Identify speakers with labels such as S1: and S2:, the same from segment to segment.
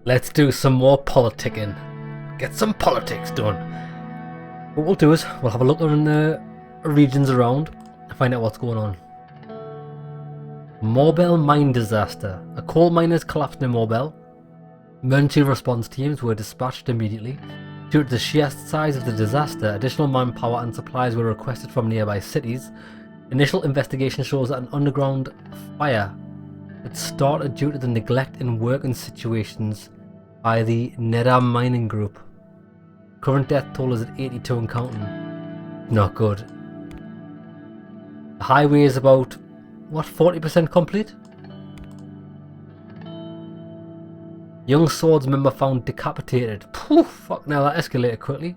S1: Let's do some more politicking. Get some politics done. What we'll do is we'll have a look in the regions around and find out what's going on. Mobile mine disaster. A coal mine has collapsed in Mobile. Emergency response teams were dispatched immediately. Due to the sheer size of the disaster, additional manpower and supplies were requested from nearby cities. Initial investigation shows that an underground fire had started due to the neglect in working situations by the Neda mining group. Current death toll is at 82 and counting. Not good. The highway is about, what, 40% complete? Young Swords member found decapitated. Poof, fuck, now that escalated quickly.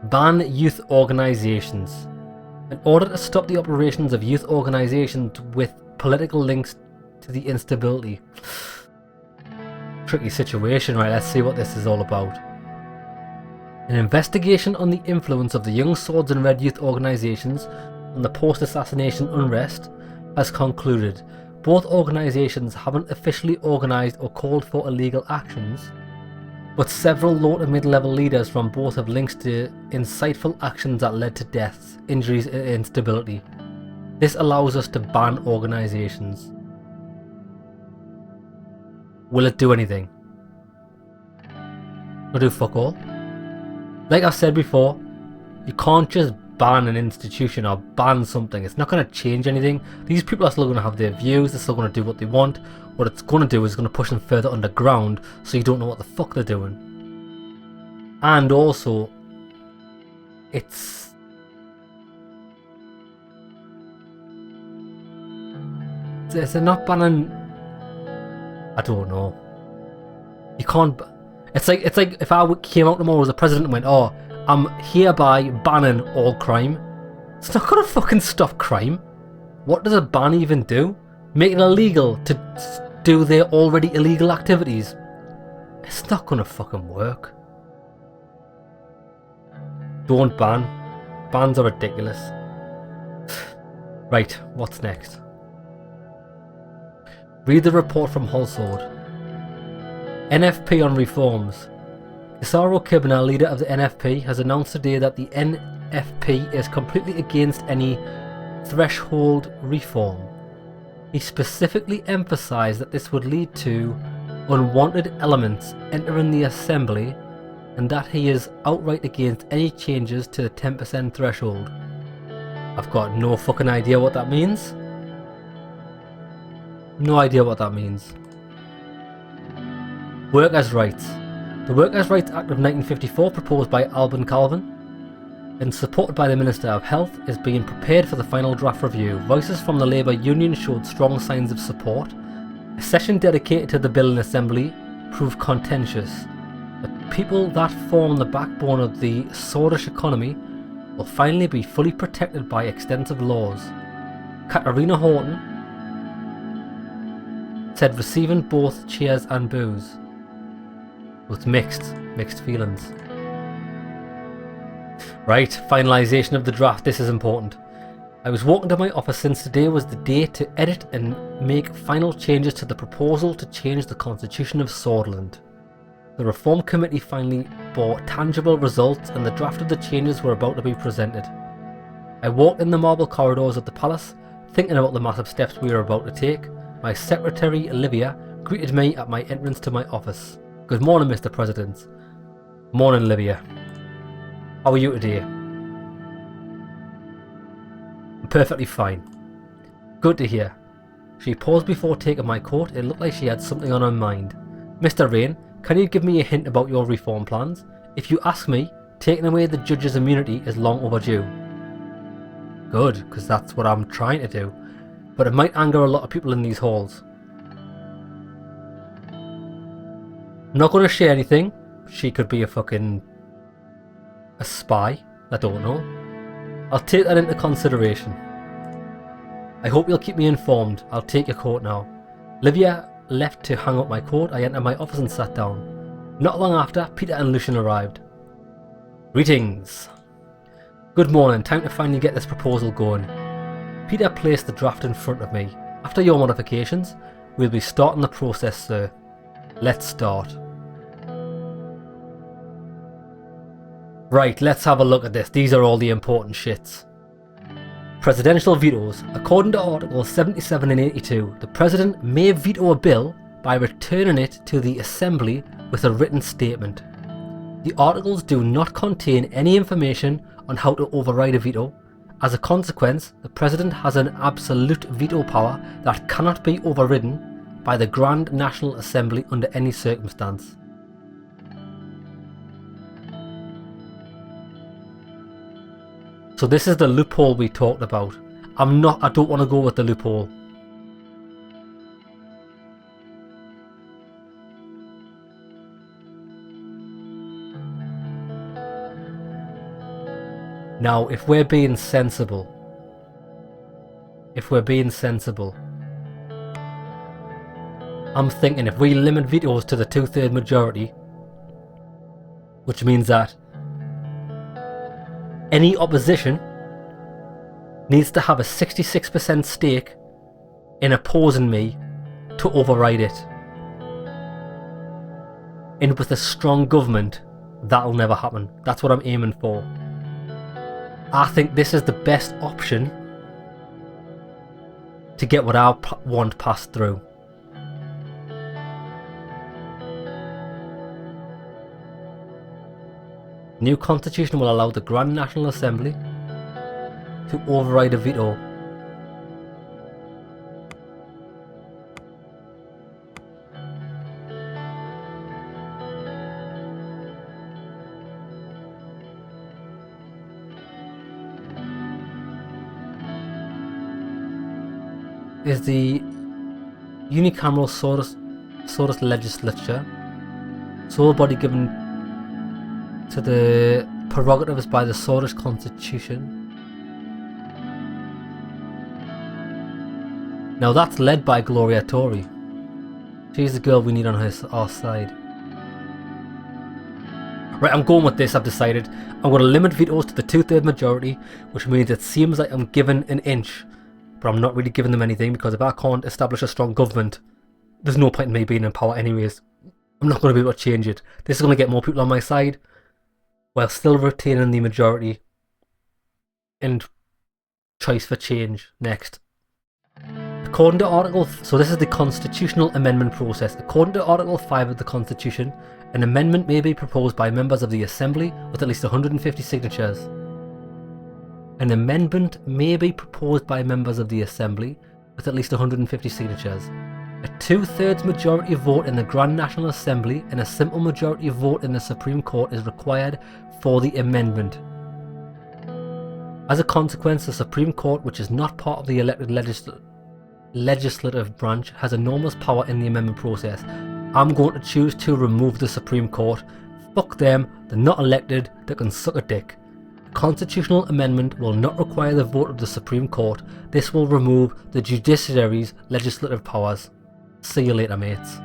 S1: Ban youth organisations. In order to stop the operations of youth organisations with political links to the instability. Tricky situation, right? Let's see what this is all about. An investigation on the influence of the Young Swords and Red youth organisations on the post-assassination unrest has concluded. Both organisations haven't officially organised or called for illegal actions, but several low to mid-level leaders from both have links to insightful actions that led to deaths, injuries and instability. This allows us to ban organisations. Will it do anything? It'll do fuck all. Like I've said before, you can't just ban an institution or ban something. It's not going to change anything. These people are still going to have their views, they're still going to do what they want. What it's going to do is it's going to push them further underground so you don't know what the fuck they're doing. And also, they're not banning, I don't know. You can't, it's like if I came out tomorrow as a president and went, oh, I'm hereby banning all crime. It's not gonna fucking stop crime. What does a ban even do? Make it illegal to do their already illegal activities. It's not gonna fucking work. Don't ban. Bans are ridiculous. Right, what's next? Read the report from Holsword. NFP on reforms. Isaro Kibna, leader of the NFP, has announced today that the NFP is completely against any threshold reform. He specifically emphasised that this would lead to unwanted elements entering the assembly and that he is outright against any changes to the 10% threshold. I've got no fucking idea what that means. No idea what that means. Workers' rights. The Workers' Rights Act of 1954, proposed by Alban Calvin and supported by the Minister of Health, is being prepared for the final draft review. Voices from the Labour Union showed strong signs of support. A session dedicated to the bill in Assembly proved contentious. The people that form the backbone of the Swedish economy will finally be fully protected by extensive laws. Katarina Horton said, receiving both cheers and boos. With mixed feelings. Right, finalisation of the draft. This is important. I was walking to my office since today was the day to edit and make final changes to the proposal to change the constitution of Swordland. The reform committee finally bore tangible results and the draft of the changes were about to be presented. I walked in the marble corridors of the palace, thinking about the massive steps we were about to take. My secretary, Olivia, greeted me at my entrance to my office. Good morning, Mr. President. Morning, Olivia. How are you today? I'm perfectly fine. Good to hear. She paused before taking my coat. It looked like she had something on her mind. Mr. Rain, can you give me a hint about your reform plans? If you ask me, taking away the judge's immunity is long overdue. Good, because that's what I'm trying to do. But it might anger a lot of people in these halls. I'm not going to share anything. She could be a spy. I don't know. I'll take that into consideration. I hope you'll keep me informed. I'll take your coat now. Olivia left to hang up my coat. I entered my office and sat down. Not long after, Peter and Lucian arrived. Greetings. Good morning. Time to finally get this proposal going. Peter placed the draft in front of me. After your modifications, we'll be starting the process, sir. Let's start. Right, let's have a look at this. These are all the important shits. Presidential vetoes. According to Articles 77 and 82, the President may veto a bill by returning it to the Assembly with a written statement. The articles do not contain any information on how to override a veto. As a consequence, the President has an absolute veto power that cannot be overridden by the Grand National Assembly under any circumstance. So this is the loophole we talked about. I don't want to go with the loophole. Now, if we're being sensible, I'm thinking if we limit vetoes to the 2/3 majority, which means that any opposition needs to have a 66% stake in opposing me to override it. And with a strong government, that'll never happen. That's what I'm aiming for. I think this is the best option to get what I want passed through. New constitution will allow the Grand National Assembly to override a veto. Is the unicameral Sordus legislature sole body given to the prerogatives by the Sordus Constitution? Now that's led by Gloria Tory. She's the girl we need on our side. Right, I'm going with this. I've decided I'm going to limit vetoes to the 2/3 majority, which means it seems like I'm given an inch, but I'm not really giving them anything, because if I can't establish a strong government, there's no point in me being in power anyways. I'm not going to be able to change it. This is going to get more people on my side while still retaining the majority. And choice for change next. According to Article... So this is the constitutional amendment process. According to Article 5 of the Constitution, an amendment may be proposed by members of the Assembly with at least 150 signatures. An amendment may be proposed by members of the Assembly with at least 150 signatures. A 2/3 majority vote in the Grand National Assembly and a simple majority vote in the Supreme Court is required for the amendment. As a consequence, the Supreme Court, which is not part of the elected legislative branch, has enormous power in the amendment process. I'm going to choose to remove the Supreme Court. Fuck them, they're not elected, they can suck a dick. Constitutional amendment will not require the vote of the Supreme Court. This will remove the judiciary's legislative powers. See you later, mates.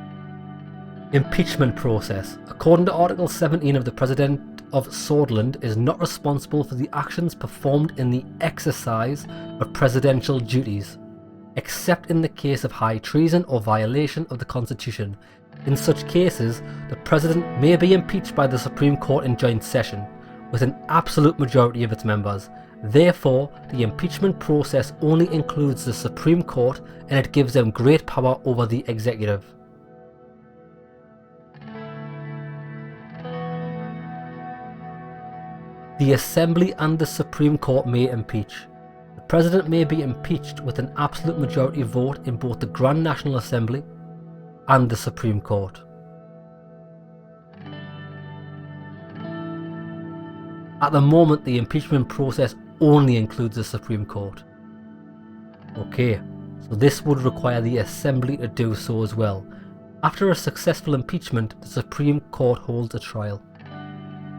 S1: Impeachment process. According to Article 17 of the President of Sordland is not responsible for the actions performed in the exercise of presidential duties, except in the case of high treason or violation of the Constitution. In such cases, the President may be impeached by the Supreme Court in joint session, with an absolute majority of its members. Therefore, the impeachment process only includes the Supreme Court, and it gives them great power over the executive. The Assembly and the Supreme Court may impeach. The President may be impeached with an absolute majority vote in both the Grand National Assembly and the Supreme Court. At the moment, the impeachment process only includes the Supreme Court. Okay, so this would require the Assembly to do so as well. After a successful impeachment, the Supreme Court holds a trial.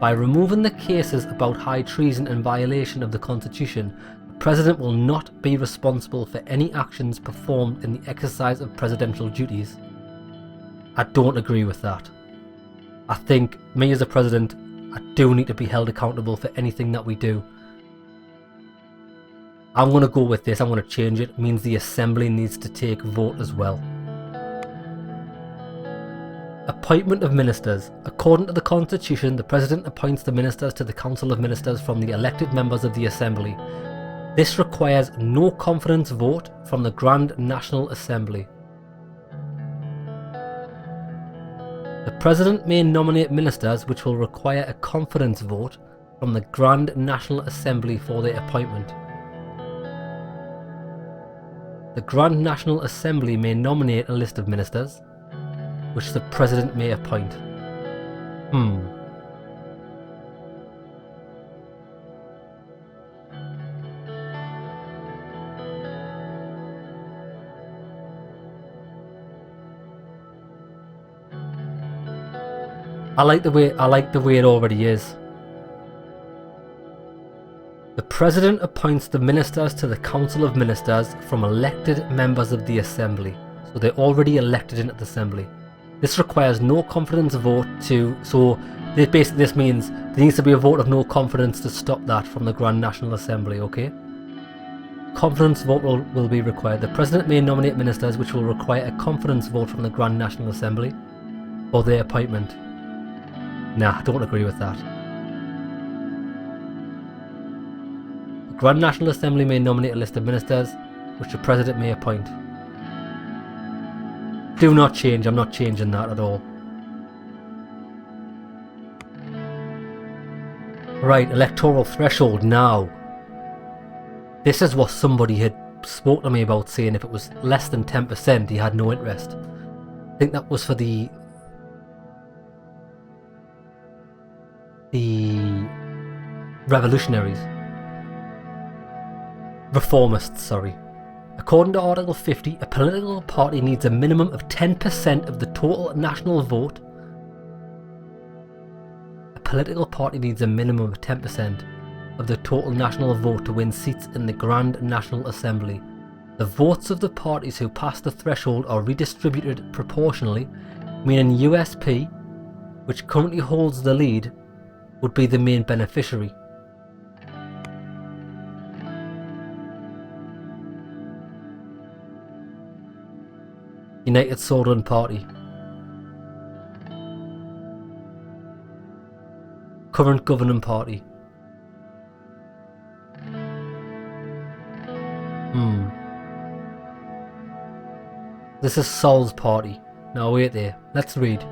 S1: By removing the cases about high treason and violation of the Constitution, the President will not be responsible for any actions performed in the exercise of presidential duties. I don't agree with that. I think me as a President, I do need to be held accountable for anything that we do. I'm going to go with this. I'm going to change it. It means the Assembly needs to take vote as well. Appointment of Ministers. According to the Constitution, the President appoints the Ministers to the Council of Ministers from the elected members of the Assembly. This requires no confidence vote from the Grand National Assembly. The President may nominate ministers, which will require a confidence vote from the Grand National Assembly for their appointment. The Grand National Assembly may nominate a list of ministers, which the President may appoint. I like the way it already is. The President appoints the ministers to the Council of Ministers from elected members of the Assembly. So they're already elected into the Assembly. This requires no confidence vote this means there needs to be a vote of no confidence to stop that from the Grand National Assembly, okay? Confidence vote will be required. The President may nominate ministers, which will require a confidence vote from the Grand National Assembly for their appointment. Nah, I don't agree with that. The Grand National Assembly may nominate a list of ministers, which the President may appoint. Do not change, I'm not changing that at all. Right, electoral threshold now. This is what somebody had spoke to me about, saying if it was less than 10% he had no interest. I think that was for the revolutionaries. Reformists, sorry. According to Article 50, a political party needs a minimum of 10% of the total national vote. A political party needs a minimum of 10% of the total national vote to win seats in the Grand National Assembly. The votes of the parties who pass the threshold are redistributed proportionally, meaning USP, which currently holds the lead, would be the main beneficiary. United Suzerain Party. Current governing party. This is Sol's party. Now wait there, let's read.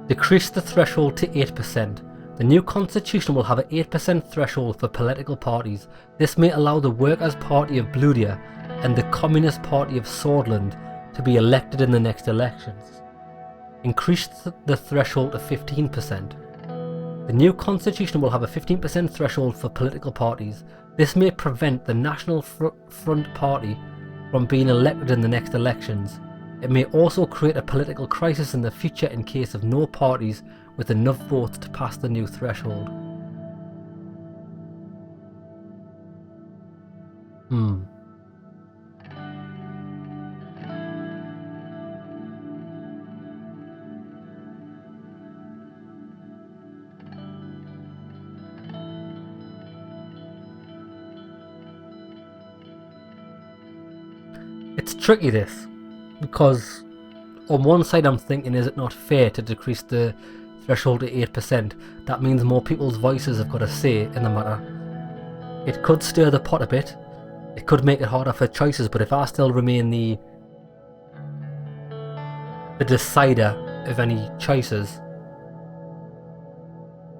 S1: Decrease the threshold to 8%. The new constitution will have an 8% threshold for political parties. This may allow the Workers' Party of Bludia and the Communist Party of Swordland to be elected in the next elections. Increase the threshold to 15%. The new constitution will have a 15% threshold for political parties. This may prevent the National Front Party from being elected in the next elections. It may also create a political crisis in the future in case of no parties with enough votes to pass the new threshold. It's tricky, this, because on one side I'm thinking, is it not fair to decrease the threshold to 8%? That means more people's voices have got a say in the matter. It could stir the pot a bit, it could make it harder for choices, but if I still remain the decider of any choices,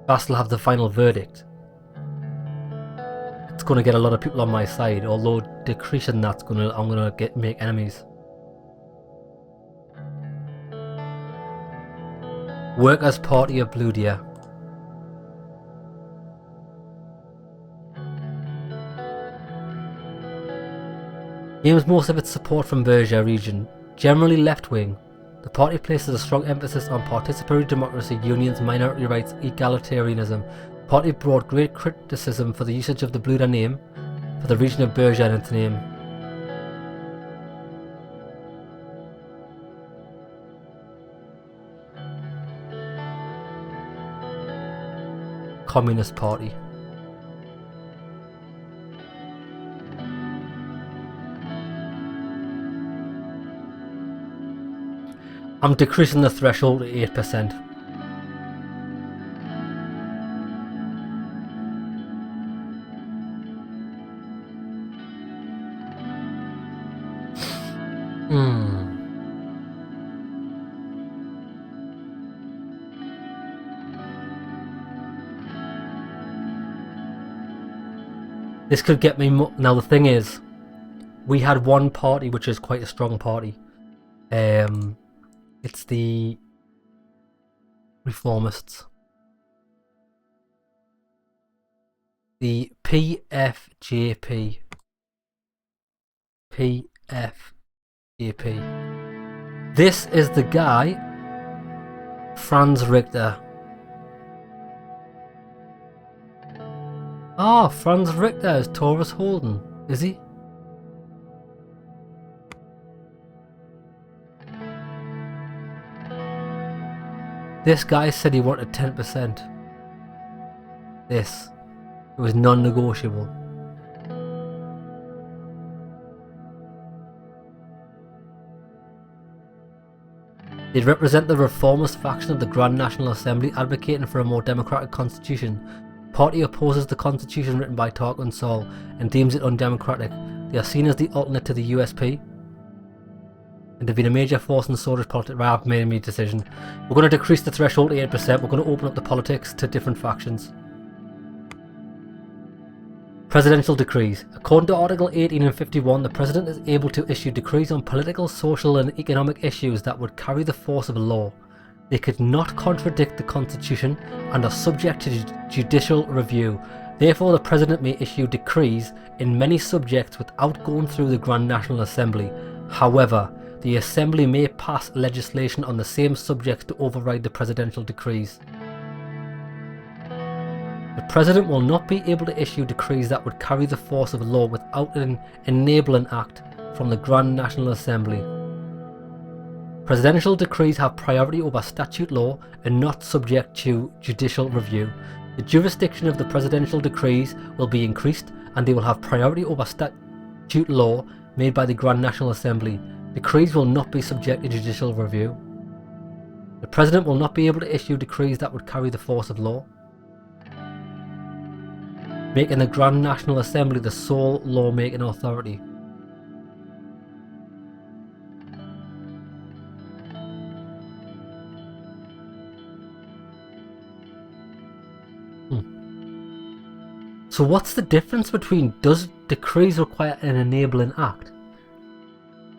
S1: if I still have the final verdict, it's going to get a lot of people on my side, although decreasing that's I'm going to make enemies. Workers' Party of Bludia. Gains most of its support from Berger region, generally left-wing. The party places a strong emphasis on participatory democracy, unions, minority rights, egalitarianism. The party brought great criticism for the usage of the Bluda name for the region of Berger in its name. Communist Party. I'm decreasing the threshold to 8%. This could get me now the thing is, we had one party which is quite a strong party. It's the Reformists. The PFJP. PFJP. This is the guy, Franz Richter. Ah, Franz Richter is Taurus Holden, is he? This guy said he wanted 10%. This. It was non-negotiable. They represent the reformist faction of the Grand National Assembly, advocating for a more democratic constitution. The party opposes the constitution written by Tarquin Saul and deems it undemocratic. They are seen as the alternate to the USP and have been a major force in Swedish politics. I've made my decision. We're going to decrease the threshold to 8%. We're going to open up the politics to different factions. Presidential decrees. According to Article 18 and 51, the President is able to issue decrees on political, social and economic issues that would carry the force of law. They could not contradict the Constitution and are subject to judicial review. Therefore, the President may issue decrees in many subjects without going through the Grand National Assembly. However, the Assembly may pass legislation on the same subjects to override the presidential decrees. The President will not be able to issue decrees that would carry the force of law without an enabling act from the Grand National Assembly. Presidential decrees have priority over statute law and not subject to judicial review. The jurisdiction of the presidential decrees will be increased and they will have priority over statute law made by the Grand National Assembly. Decrees will not be subject to judicial review. The President will not be able to issue decrees that would carry the force of law, making the Grand National Assembly the sole law-making authority. So what's the difference between, does decrees require an enabling act?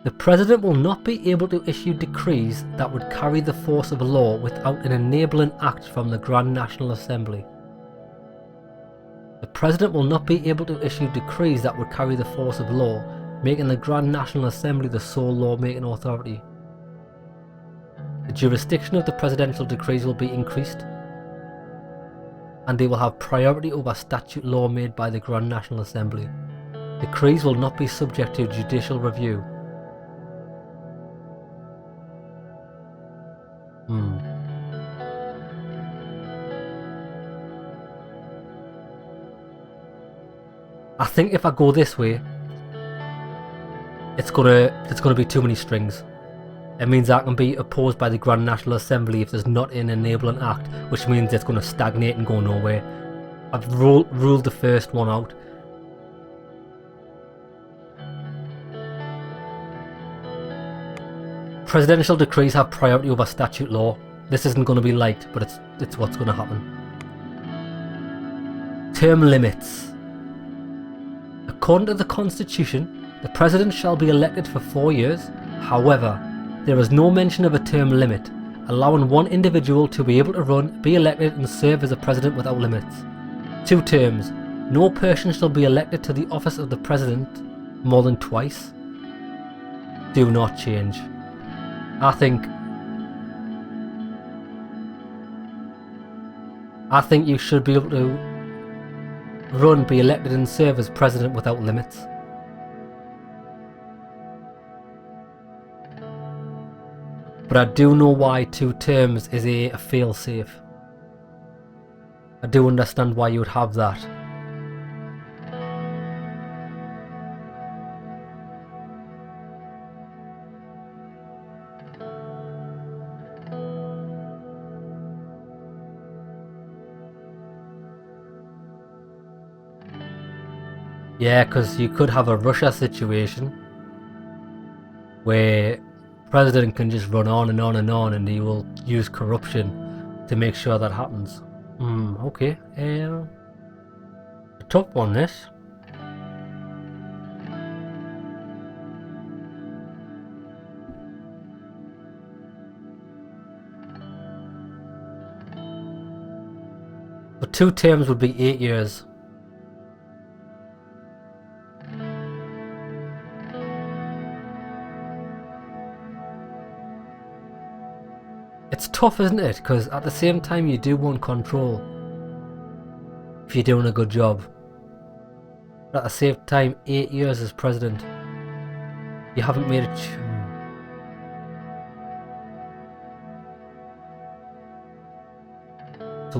S1: The President will not be able to issue decrees that would carry the force of law without an enabling act from the Grand National Assembly. The President will not be able to issue decrees that would carry the force of law, making the Grand National Assembly the sole law-making authority. The jurisdiction of the presidential decrees will be increased, and they will have priority over statute law made by the Grand National Assembly. Decrees will not be subject to judicial review. I think if I go this way, it's gonna be too many strings. It means I can be opposed by the Grand National Assembly if there's not an enabling act, which means it's going to stagnate and go nowhere. I've ruled the first one out. Presidential decrees have priority over statute law. This isn't going to be liked, but it's what's going to happen. Term limits. According to the Constitution, the President shall be elected for 4 years. However, there is no mention of a term limit, allowing one individual to be able to run, be elected and serve as a President without limits. 2 terms. No person shall be elected to the office of the President more than twice. Do not change. I think you should be able to run, be elected and serve as President without limits. But I do know why 2 terms is a fail-safe. I do understand why you would have that. Yeah, because you could have a Russia situation where president can just run on and on and on, and he will use corruption to make sure that happens. Okay. A tough one, this. But 2 terms would be 8 years. It's tough, isn't it? Because at the same time you do want control if you're doing a good job. But at the same time, 8 years as president, you haven't made it. So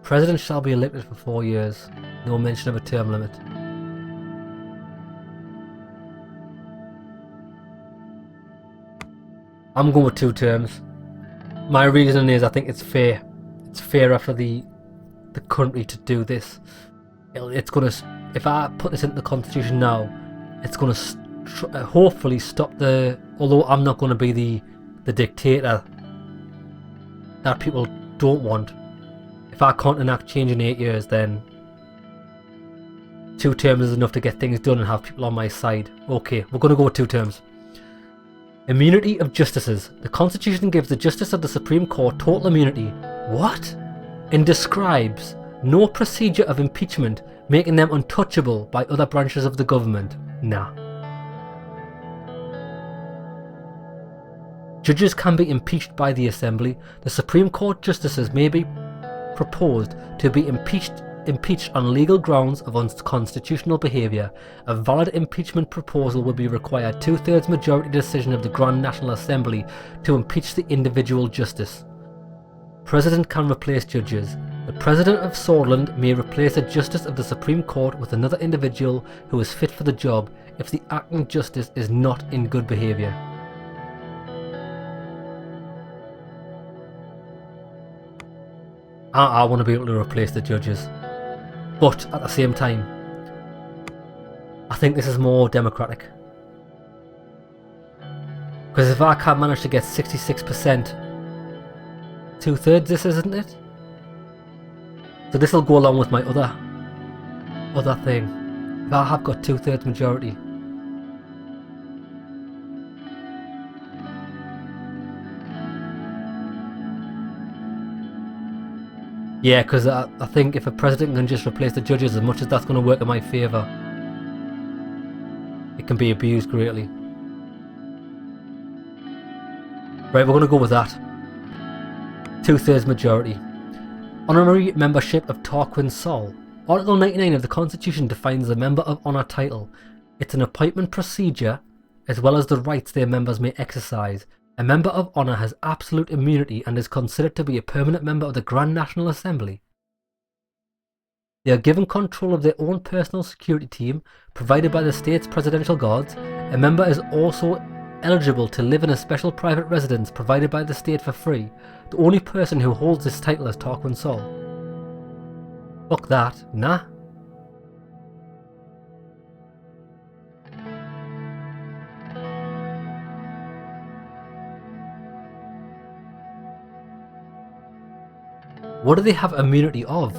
S1: president shall be elected for 4 years. No mention of a term limit. I'm going with 2 terms. My reason is I think it's fair. It's fairer for the country to do this. It's gonna, if I put this into the constitution now, it's gonna hopefully stop the. Although I'm not gonna be the dictator that people don't want. If I can't enact change in 8 years, then 2 terms is enough to get things done and have people on my side. Okay, we're gonna go with 2 terms. Immunity of justices. The Constitution gives the Justice of the Supreme Court total immunity. What? And describes no procedure of impeachment, making them untouchable by other branches of the government. Nah. Judges can be impeached by the Assembly. The Supreme Court justices may be proposed to be impeached on legal grounds of unconstitutional behaviour. A valid impeachment proposal will be required 2/3 majority decision of the Grand National Assembly to impeach the individual justice. President can replace judges. The President of Swordsland may replace a justice of the Supreme Court with another individual who is fit for the job if the acting justice is not in good behaviour. I want to be able to replace the judges. But at the same time, I think this is more democratic. Because if I can't manage to get 66%, 2/3 this isn't it? So this will go along with my other thing. If I have got 2/3 majority. Yeah, because I think if a president can just replace the judges, as much as that's going to work in my favour, it can be abused greatly. Right, we're going to go with that. 2/3 majority. Honorary membership of Tarquin Sol. Article 99 of the Constitution defines the Member of Honour title. It's an appointment procedure, as well as the rights their members may exercise. A Member of Honour has absolute immunity and is considered to be a permanent member of the Grand National Assembly. They are given control of their own personal security team, provided by the state's presidential guards. A member is also eligible to live in a special private residence provided by the state for free. The only person who holds this title is Tarquin Sol. Fuck that, nah. What do they have immunity of?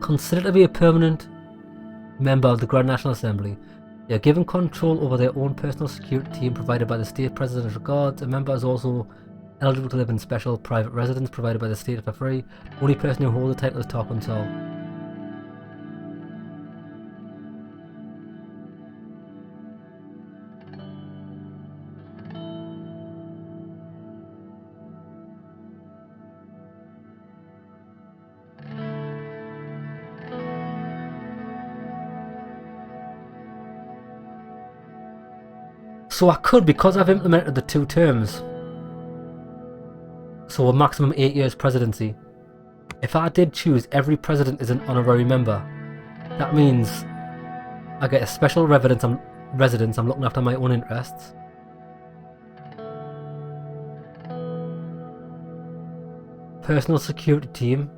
S1: Considered to be a permanent member of the Grand National Assembly. They are given control over their own personal security team provided by the state presidential guards. A member is also eligible to live in special private residence provided by the state for free. The only person who holds the title is Tarquin Sol. So I could, because I've implemented the 2 terms, so a maximum 8 years presidency, if I did choose every president is an honorary member, that means I get a special residence. I'm looking after my own interests. Personal security team.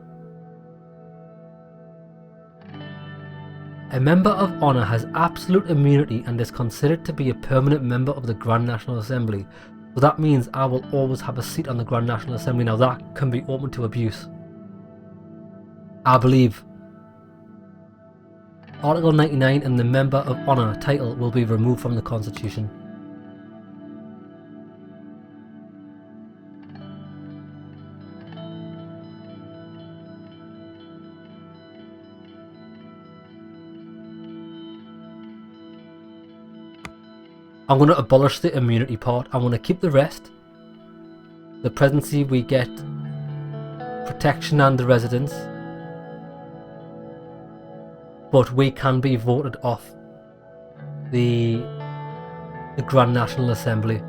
S1: A member of honour has absolute immunity and is considered to be a permanent member of the Grand National Assembly. So that means I will always have a seat on the Grand National Assembly. Now that can be open to abuse. I believe Article 99 and the Member of Honour title will be removed from the Constitution. I'm going to abolish the immunity part. I'm going to keep the rest. The presidency, we get protection and the residence. But we can be voted off the Grand National Assembly.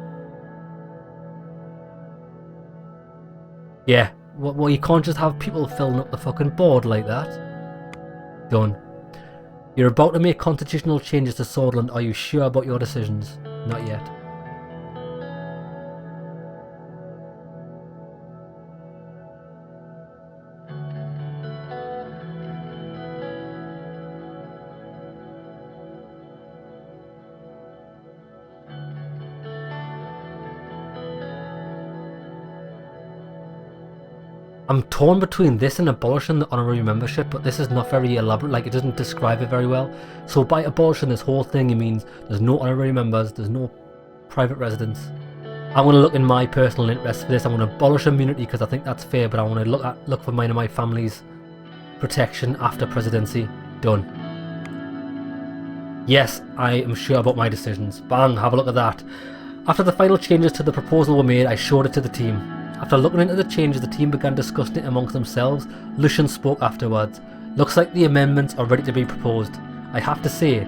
S1: Yeah, well, you can't just have people filling up the fucking board like that. Done. You're about to make constitutional changes to Swordsland. Are you sure about your decisions? Not yet. I'm torn between this and abolishing the honorary membership, but this is not very elaborate, like it doesn't describe it very well. So by abolishing this whole thing, it means there's no honorary members, there's no private residence. I'm going to look in my personal interest for this. I'm going to abolish immunity because I think that's fair, but I want to look for mine and my family's protection after presidency. Done. Yes, I am sure about my decisions. Bang, have a look at that. After the final changes to the proposal were made, I showed it to the team. After looking into the changes, the team began discussing it amongst themselves. Lucian spoke afterwards. Looks like the amendments are ready to be proposed. I have to say,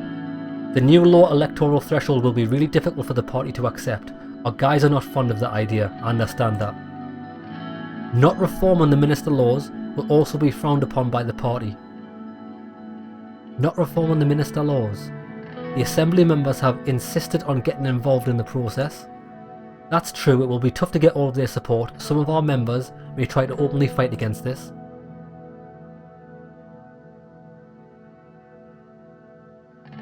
S1: the new law electoral threshold will be really difficult for the party to accept. Our guys are not fond of that idea, I understand that. Not reform on the minister laws will also be frowned upon by the party. Not reform on the minister laws. The assembly members have insisted on getting involved in the process. That's true, it will be tough to get all of their support. Some of our members may try to openly fight against this.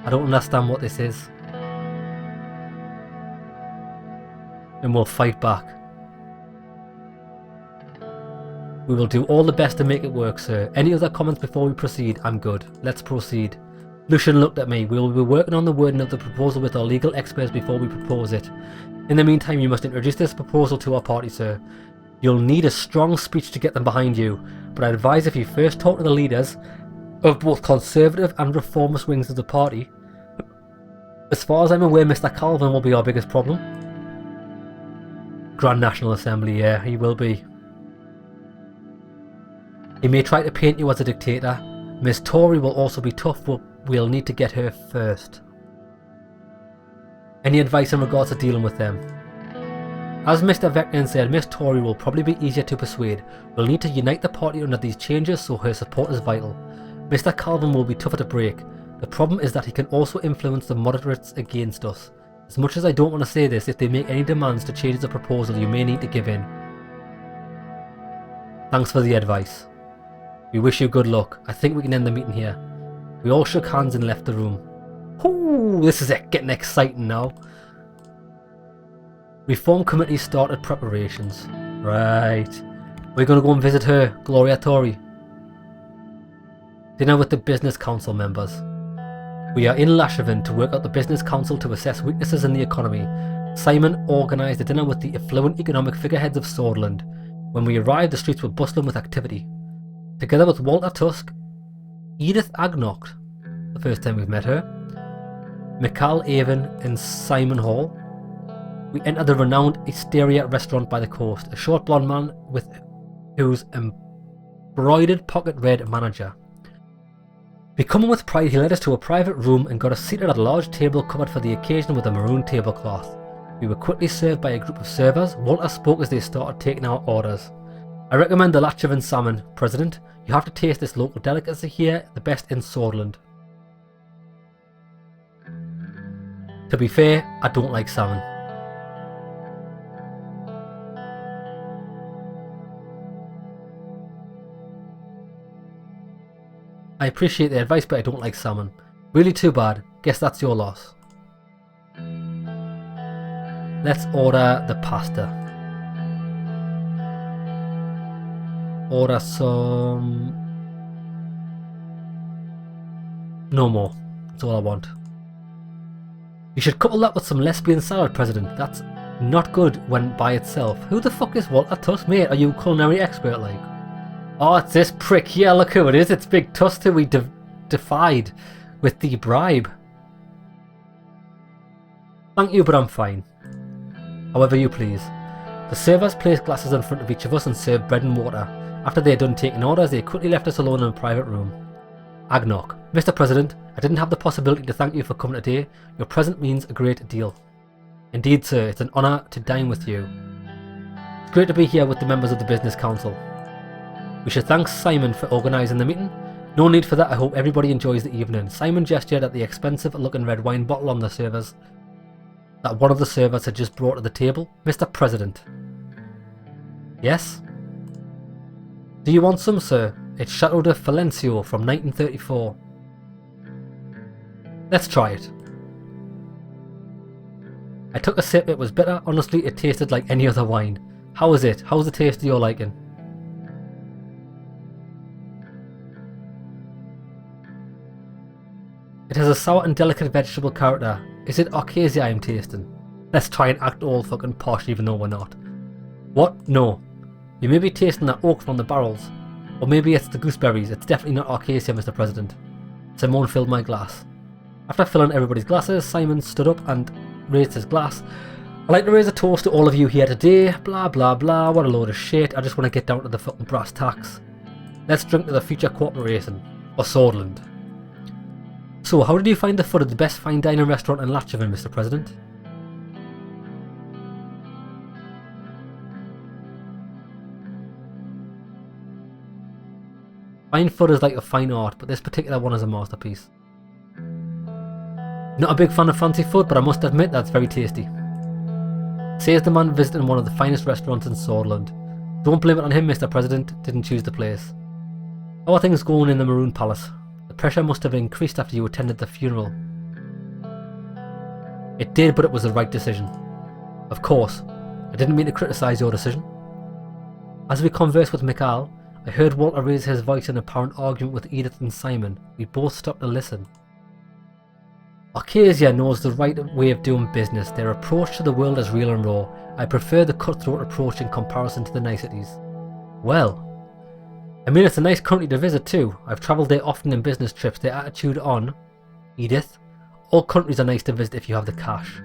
S1: I don't understand what this is. And we'll fight back. We will do all the best to make it work, sir. Any other comments before we proceed? I'm good. Let's proceed. Lucian looked at me. We will be working on the wording of the proposal with our legal experts before we propose it. In the meantime, you must introduce this proposal to our party, sir. You'll need a strong speech to get them behind you, but I advise if you first talk to the leaders of both conservative and reformist wings of the party. As far as I'm aware, Mr. Calvin will be our biggest problem. Grand National Assembly, yeah, he will be. He may try to paint you as a dictator. Miss Tory will also be tough, but we'll need to get her first. Any advice in regards to dealing with them? As Mr. Vector said, Miss Tory will probably be easier to persuade. We'll need to unite the party under these changes, so her support is vital. Mr. Calvin will be tougher to break. The problem is that he can also influence the moderates against us. As much as I don't want to say this, if they make any demands to change the proposal, you may need to give in. Thanks for the advice. We wish you good luck. I think we can end the meeting here. We all shook hands and left the room. Ooh, this is it, getting exciting now. Reform committee started preparations. Right. We're going to go and visit her, Gloria Tory. Dinner with the business council members. We are in Lashaven to work out the business council to assess weaknesses in the economy. Simon organised a dinner with the affluent economic figureheads of Swordsland. When we arrived, the streets were bustling with activity. Together with Walter Tusk, Edith Agnocht, the first time we've met her, Mikhail Avon and Simon Hall, we entered the renowned Hysteria restaurant by the coast, a short blonde man with whose embroidered pocket read manager. Becoming with pride, he led us to a private room and got us seated at a large table covered for the occasion with a maroon tablecloth. We were quickly served by a group of servers. Walter spoke as they started taking our orders. I recommend the Latchavan salmon, President. You have to taste this local delicacy here, the best in Swordsland. To be fair, I don't like salmon. I appreciate the advice, but I don't like salmon. Really too bad. Guess that's your loss. Let's order the pasta. Order some... No more. That's all I want. You should couple that with some lesbian salad, President. That's not good when by itself. Who the fuck is Walter Tuss? Mate, are you a culinary expert, like? Oh, it's this prick. Yeah, look who it is. It's Big Tuss who we defied with the bribe. Thank you, but I'm fine. However you please. The servers placed glasses in front of each of us and served bread and water. After they had done taking orders, they quickly left us alone in a private room. Agnok. Mr. President, I didn't have the possibility to thank you for coming today. Your presence means a great deal. Indeed, sir, it's an honour to dine with you. It's great to be here with the members of the Business Council. We should thank Simon for organising the meeting. No need for that, I hope everybody enjoys the evening. Simon gestured at the expensive looking red wine bottle on the servers that one of the servers had just brought to the table. Mr. President. Yes? Do you want some, sir? It's Chateau de Falencio from 1934. Let's try it. I took a sip, it was bitter. Honestly, it tasted like any other wine. How is it? How's the taste to your liking? It has a sour and delicate vegetable character. Is it Arcasia I'm tasting? Let's try and act all fucking posh even though we're not. What? No. You may be tasting that oak from the barrels. Or maybe it's the gooseberries. It's definitely not Arcasia, Mr. President. Simone filled my glass. After filling everybody's glasses, Simon stood up and raised his glass. I'd like to raise a toast to all of you here today. Blah blah blah, what a load of shit. I just want to get down to the fucking brass tacks. Let's drink to the future cooperation. Or Swordland. So, how did you find the food at the best fine dining restaurant in Latchaven, Mr. President? Fine food is like a fine art, but this particular one is a masterpiece. Not a big fan of fancy food, but I must admit that's very tasty. Says the man visiting one of the finest restaurants in Swordland. Don't blame it on him, Mr. President, didn't choose the place. How are things going in the Maroon Palace? The pressure must have increased after you attended the funeral. It did, but it was the right decision. Of course, I didn't mean to criticise your decision. As we conversed with Mikhail, I heard Walter raise his voice in apparent argument with Edith and Simon. We both stopped to listen. Arcasia knows the right way of doing business. Their approach to the world is real and raw. I prefer the cutthroat approach in comparison to the niceties. Well, I mean, it's a nice country to visit too. I've travelled there often in business trips. Their attitude on... Edith, all countries are nice to visit if you have the cash.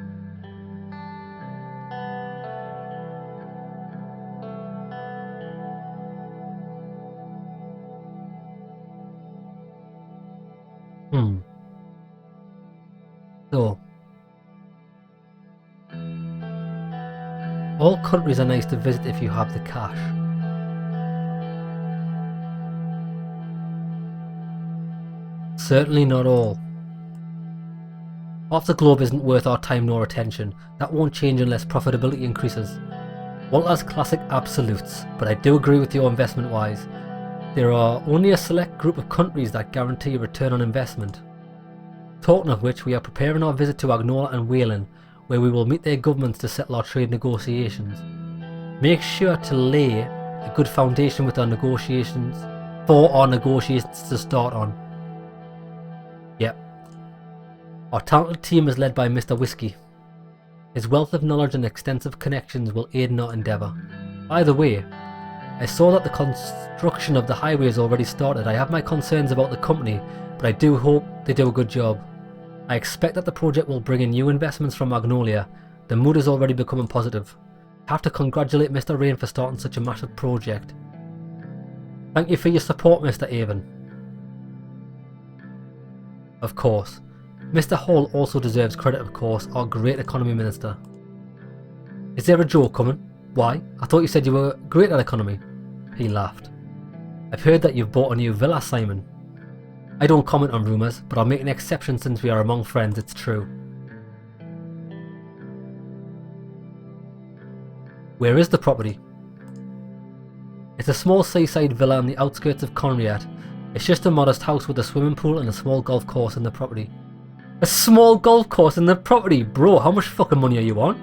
S1: So, all countries are nice to visit if you have the cash. Certainly not all. Half the globe isn't worth our time nor attention. That won't change unless profitability increases. Walter's classic absolutes, but I do agree with you investment wise. There are only a select group of countries that guarantee a return on investment. Talking of which, we are preparing our visit to Agnola and Wayland, where we will meet their governments to settle our trade negotiations. Make sure to lay a good foundation with our negotiations to start on. Yep. Our talented team is led by Mr. Whiskey. His wealth of knowledge and extensive connections will aid in our endeavour. By the way, I saw that the construction of the highway has already started. I have my concerns about the company, but I do hope they do a good job. I expect that the project will bring in new investments from Magnolia. The mood is already becoming positive. I have to congratulate Mr. Rain for starting such a massive project. Thank you for your support, Mr. Avon. Of course. Mr. Hall also deserves credit, of course, our great economy minister. Is there a joke coming? Why? I thought you said you were great at economy. He laughed. I've heard that you've bought a new villa, Simon. I don't comment on rumours, but I'll make an exception since we are among friends, it's true. Where is the property? It's a small seaside villa on the outskirts of Conriat. It's just a modest house with a swimming pool and a small golf course in the property. A small golf course in the property? Bro, how much fucking money are you on?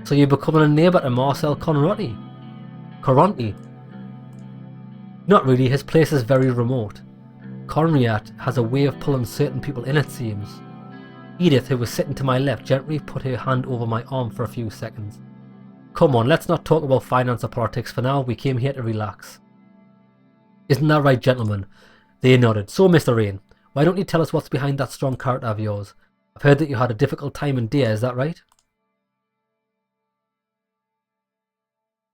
S1: So you're becoming a neighbour to Marcel Conronti? Not really, his place is very remote. Conriat has a way of pulling certain people in, it seems. Edith, who was sitting to my left, gently put her hand over my arm for a few seconds. Come on, let's not talk about finance or politics for now, we came here to relax. Isn't that right, gentlemen? They nodded. So, Mr. Rain, why don't you tell us what's behind that strong character of yours? I've heard that you had a difficult time in Deer, is that right?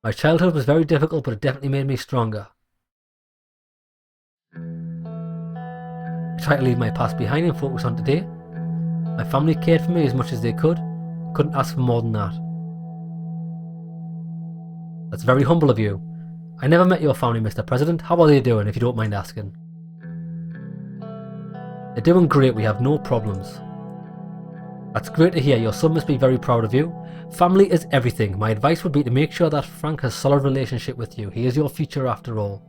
S1: My childhood was very difficult, but it definitely made me stronger. I tried to leave my past behind and focus on today. My family cared for me as much as they could. Couldn't ask for more than that. That's very humble of you. I never met your family, Mr. President. How are they doing, if you don't mind asking? They're doing great, we have no problems. That's great to hear, your son must be very proud of you. Family is everything. My advice would be to make sure that Frank has a solid relationship with you. He is your future after all.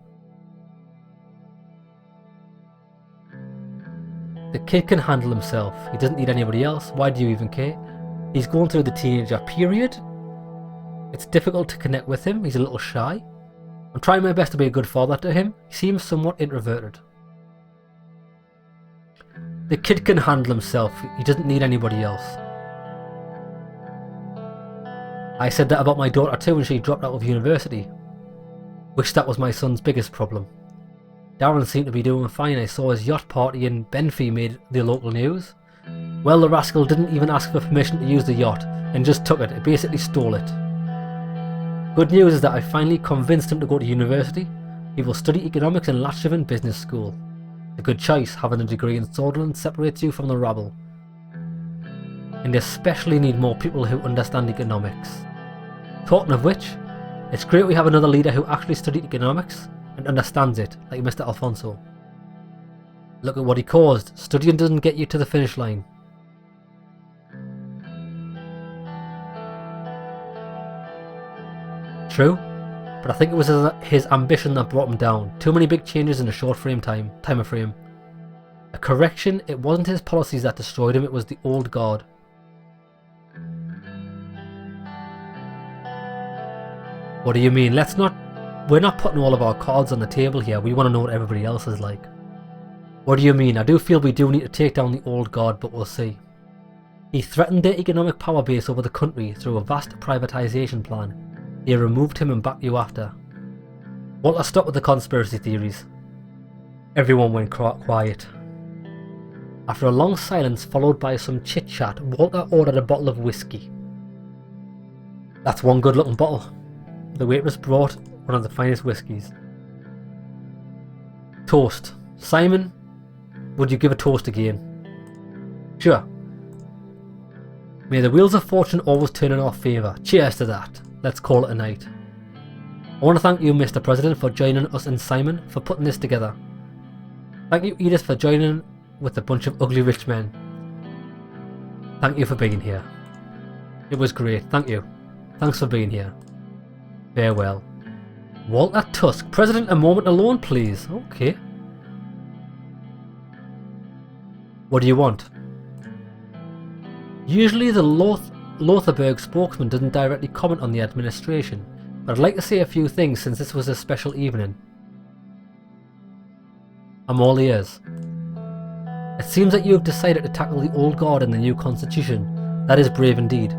S1: The kid can handle himself. He doesn't need anybody else. Why do you even care? He's going through the teenager period. It's difficult to connect with him. He's a little shy. I'm trying my best to be a good father to him. He seems somewhat introverted. The kid can handle himself. He doesn't need anybody else. I said that about my daughter too when she dropped out of university. Wish that was my son's biggest problem. Darren seemed to be doing fine. I saw his yacht party in Benfey made the local news. Well, the rascal didn't even ask for permission to use the yacht and just took it. It basically stole it. Good news is that I finally convinced him to go to university. He will study economics in Latchavan Business School. A good choice, having a degree in Sutherland separates you from the rabble. And they especially need more people who understand economics. Talking of which, it's great we have another leader who actually studied economics and understands it, like Mr. Alfonso. Look at what he caused. Studying doesn't get you to the finish line. True, but I think it was his ambition that brought him down. Too many big changes in a short time frame. A correction, it wasn't his policies that destroyed him, it was the old guard. What do you mean? We're not putting all of our cards on the table here, we want to know what everybody else is like. What do you mean? I do feel we do need to take down the old guard, but we'll see. He threatened their economic power base over the country through a vast privatisation plan. They removed him and backed you after. Walter, stop with the conspiracy theories. Everyone went quiet. After a long silence followed by some chit-chat, Walter ordered a bottle of whiskey. That's one good looking bottle. The waitress brought one of the finest whiskies. Toast. Simon, would you give a toast again? Sure. May the wheels of fortune always turn in our favour. Cheers to that. Let's call it a night. I want to thank you, Mr. President, for joining us and Simon for putting this together. Thank you, Edith, for joining with a bunch of ugly rich men. Thank you for being here. It was great, thank you. Thanks for being here. Farewell. Walter Tusk, President, a moment alone, please. Okay. What do you want? Usually the Lotharberg spokesman doesn't directly comment on the administration, but I'd like to say a few things since this was a special evening. I'm all ears. It seems that you have decided to tackle the old guard in the new constitution. That is brave indeed.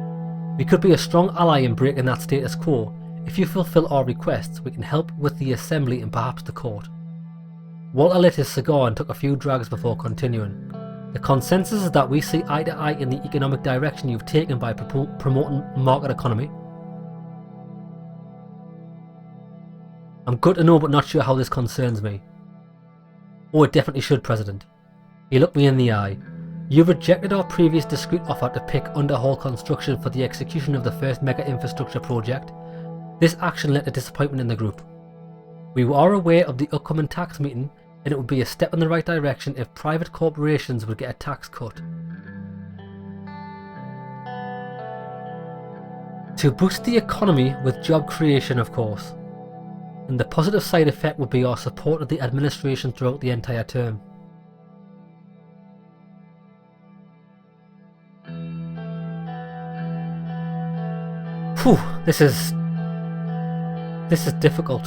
S1: We could be a strong ally in breaking that status quo. If you fulfill our requests, we can help with the assembly and perhaps the court. Walter lit his cigar and took a few drags before continuing. The consensus is that we see eye to eye in the economic direction you've taken by promoting market economy. I'm good to know but not sure how this concerns me. Oh, it definitely should, President. He looked me in the eye. You rejected our previous discreet offer to pick Underhall Construction for the execution of the first mega infrastructure project. This action led to disappointment in the group. We are aware of the upcoming tax meeting and it would be a step in the right direction if private corporations would get a tax cut. To boost the economy with job creation, of course. And the positive side effect would be our support of the administration throughout the entire term. Whew, this is difficult.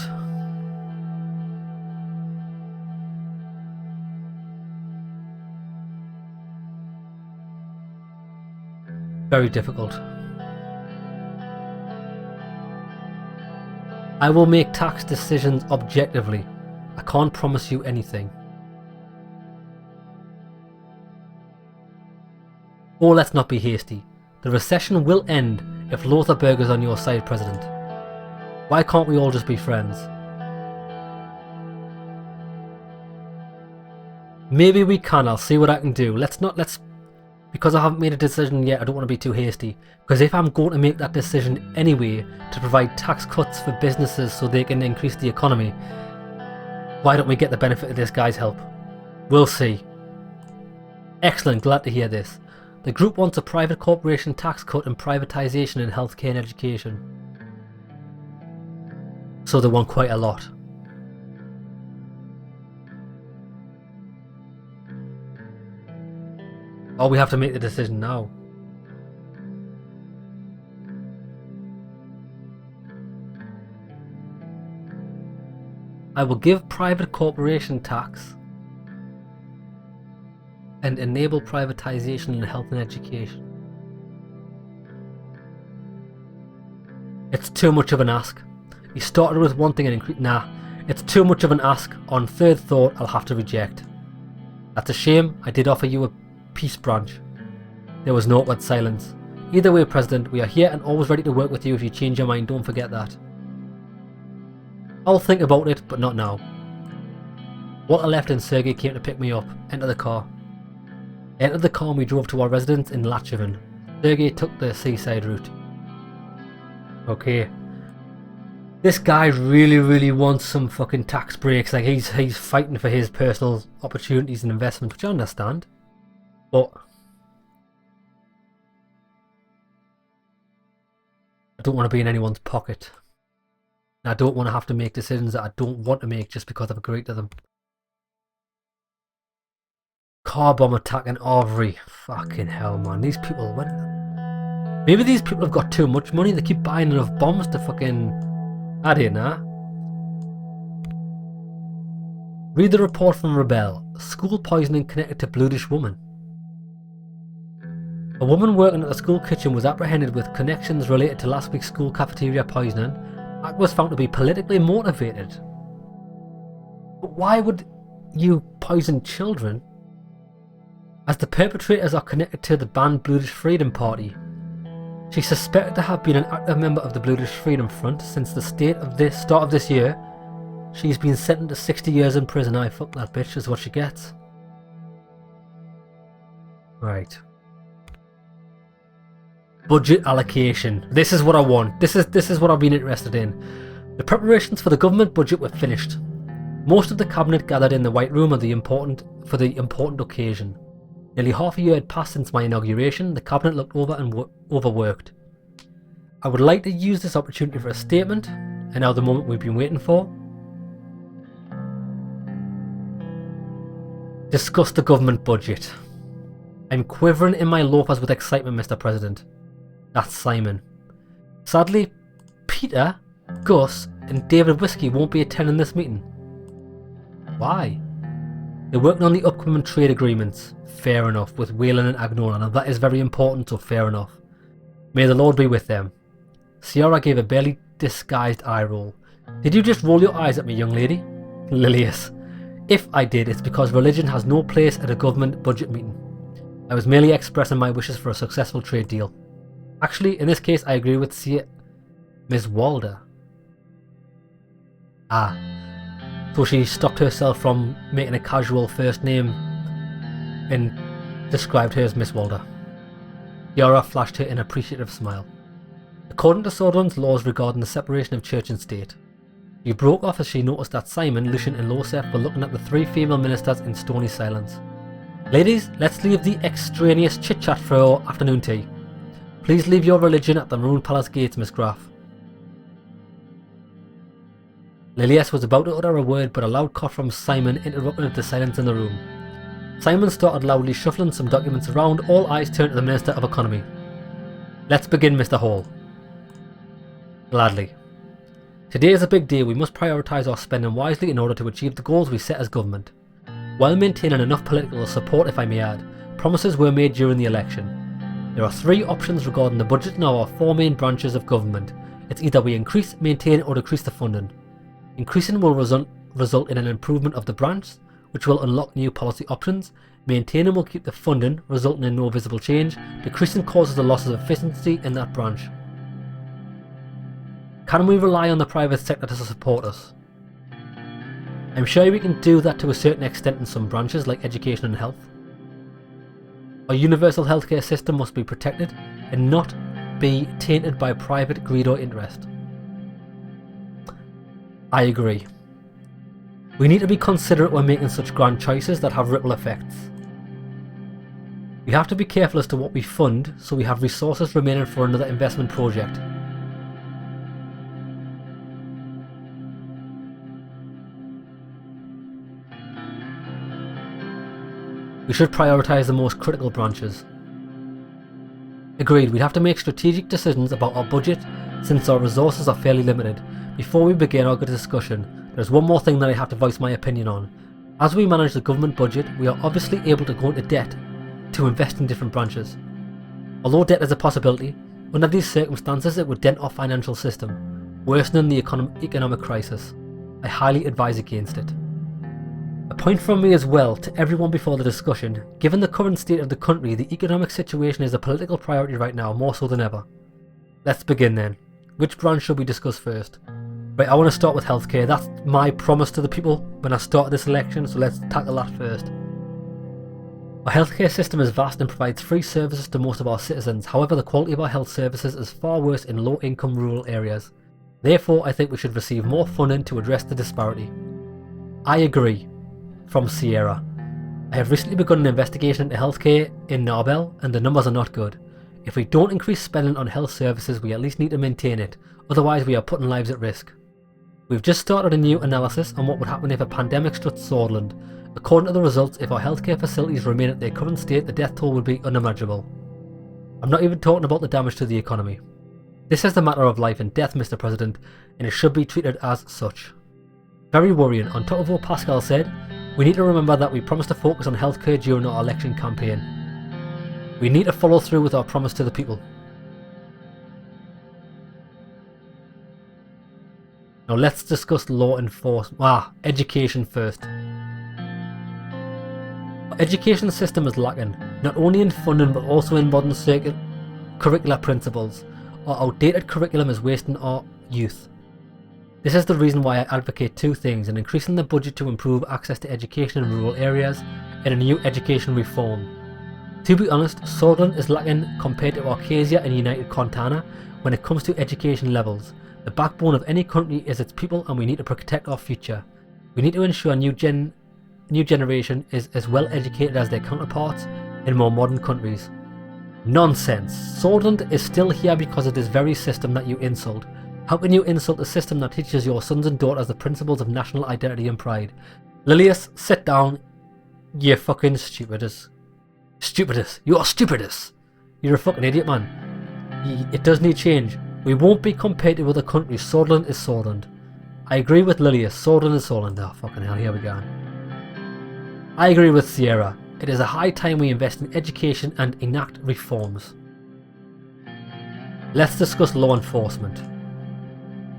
S1: Very difficult. I will make tax decisions objectively. I can't promise you anything. Or let's not be hasty. The recession will end if Lothar-Berger's on your side, President. Why can't we all just be friends? Maybe we can. I'll see what I can do. Because I haven't made a decision yet, I don't want to be too hasty. Because if I'm going to make that decision anyway to provide tax cuts for businesses so they can increase the economy, why don't we get the benefit of this guy's help? We'll see. Excellent, glad to hear this. The group wants a private corporation tax cut and privatisation in healthcare and education. So they want quite a lot. Or we have to make the decision now. I will give private corporation tax and enable privatisation in health and education. It's too much of an ask. He started with one thing and increased. Nah, it's too much of an ask. On third thought, I'll have to reject. That's a shame. I did offer you a peace branch. There was no awkward silence. Either way, President, we are here and always ready to work with you if you change your mind. Don't forget that. I'll think about it, but not now. Walter left and Sergei came to pick me up. Enter the car. Entered the car and we drove to our residence in Lacheven. Sergei took the seaside route. Okay. This guy really wants some fucking tax breaks. Like he's fighting for his personal opportunities and investment, which I understand. But I don't want to be in anyone's pocket. I don't want to have to make decisions that I don't want to make just because I've agreed to them. Car bomb attack in Avery. Fucking hell, man. These people, maybe these people have got too much money. They keep buying enough bombs to fucking... I don't know. Read the report from Rebel. School poisoning connected to Bloodish woman. A woman working at the school kitchen was apprehended with connections related to last week's school cafeteria poisoning. Act was found to be politically motivated. But why would you poison children? As the perpetrators are connected to the banned Bloodish Freedom Party. She's suspected to have been an active member of the Bloodish Freedom Front since the start of this year. She's been sentenced to 60 years in prison. I fuck that bitch is what she gets. Right. Budget allocation. This is what I want. This is what I've been interested in. The preparations for the government budget were finished. Most of the cabinet gathered in the White Room for the important occasion. Nearly half a year had passed since my inauguration. The cabinet looked over and overworked. I would like to use this opportunity for a statement, and now the moment we've been waiting for. Discuss the government budget. I'm quivering in my loafers with excitement, Mr. President. That's Simon. Sadly, Peter, Gus, and David Whiskey won't be attending this meeting. Why? They're working on the upcoming trade agreements. Fair enough, with Whalen and Agnola. Now that is very important, so fair enough. May the Lord be with them. Ciara gave a barely disguised eye roll. Did you just roll your eyes at me, young lady? Lilius. If I did, it's because religion has no place at a government budget meeting. I was merely expressing my wishes for a successful trade deal. Actually, in this case, I agree with Ms. Walder. Ah. So she stopped herself from making a casual first name and described her as Miss Walder. Yara flashed her an appreciative smile. According to Sodron's laws regarding the separation of church and state, She broke off as she noticed that Simon, Lucian and Losef were looking at the 3 female ministers in stony silence. Ladies, let's leave the extraneous chit-chat for our afternoon tea. Please leave your religion at the Maroon Palace gates, Miss Graff. Lilias was about to utter a word, but a loud cough from Simon interrupted the silence in the room. Simon started loudly shuffling some documents around. All eyes turned to the Minister of Economy. Let's begin, Mr. Hall. Gladly. Today is a big day. We must prioritise our spending wisely in order to achieve the goals we set as government. While maintaining enough political support, if I may add, promises were made during the election. There are 3 options regarding the budget in our 4 main branches of government. It's either we increase, maintain or decrease the funding. Increasing will result in an improvement of the branch, which will unlock new policy options. Maintaining will keep the funding, resulting in no visible change. Decreasing causes the loss of efficiency in that branch. Can we rely on the private sector to support us? I'm sure we can do that to a certain extent in some branches like education and health. Our universal healthcare system must be protected and not be tainted by private greed or interest. I agree. We need to be considerate when making such grand choices that have ripple effects. We have to be careful as to what we fund so we have resources remaining for another investment project. We should prioritise the most critical branches. Agreed, we'd have to make strategic decisions about our budget since our resources are fairly limited. Before we begin our good discussion, there's one more thing that I have to voice my opinion on. As we manage the government budget, we are obviously able to go into debt to invest in different branches. Although debt is a possibility, under these circumstances it would dent our financial system, worsening the economic crisis. I highly advise against it. A point from me as well to everyone before the discussion: given the current state of the country, the economic situation is a political priority right now, more so than ever. Let's begin then. Which branch should we discuss first? Right, I want to start with healthcare. That's my promise to the people when I started this election, so let's tackle that first. Our healthcare system is vast and provides free services to most of our citizens. However, the quality of our health services is far worse in low-income rural areas. Therefore, I think we should receive more funding to address the disparity. I agree. From Sierra. I have recently begun an investigation into healthcare in Narbel, and the numbers are not good. If we don't increase spending on health services, we at least need to maintain it, otherwise we are putting lives at risk. We've just started a new analysis on what would happen if a pandemic struck Swordsland. According to the results, if our healthcare facilities remain at their current state, the death toll would be unimaginable. I'm not even talking about the damage to the economy. This is a matter of life and death, Mr. President, and it should be treated as such. Very worrying. On top of what Pascal said, we need to remember that we promised to focus on healthcare during our election campaign. We need to follow through with our promise to the people. Now let's discuss law enforcement. Education first. Our education system is lacking, not only in funding but also in modern curricular principles. Our outdated curriculum is wasting our youth. This is the reason why I advocate 2 things: an increasing the budget to improve access to education in rural areas, and a new education reform. To be honest, Swordsland is lacking compared to Arcasia and United Contana when it comes to education levels. The backbone of any country is its people, and we need to protect our future. We need to ensure new generation is as well educated as their counterparts in more modern countries. Nonsense! Swordsland is still here because of this very system that you insult. How can you insult a system that teaches your sons and daughters the principles of national identity and pride? Lilius, sit down. You fucking stupidus. Stupidus. You are stupidus. You're a fucking idiot, man. It does need change. We won't be compared to other countries. Swordsland is Swordsland. I agree with Lilius. Swordsland is Swordsland. Oh, fucking hell, here we go. I agree with Sierra. It is a high time we invest in education and enact reforms. Let's discuss law enforcement.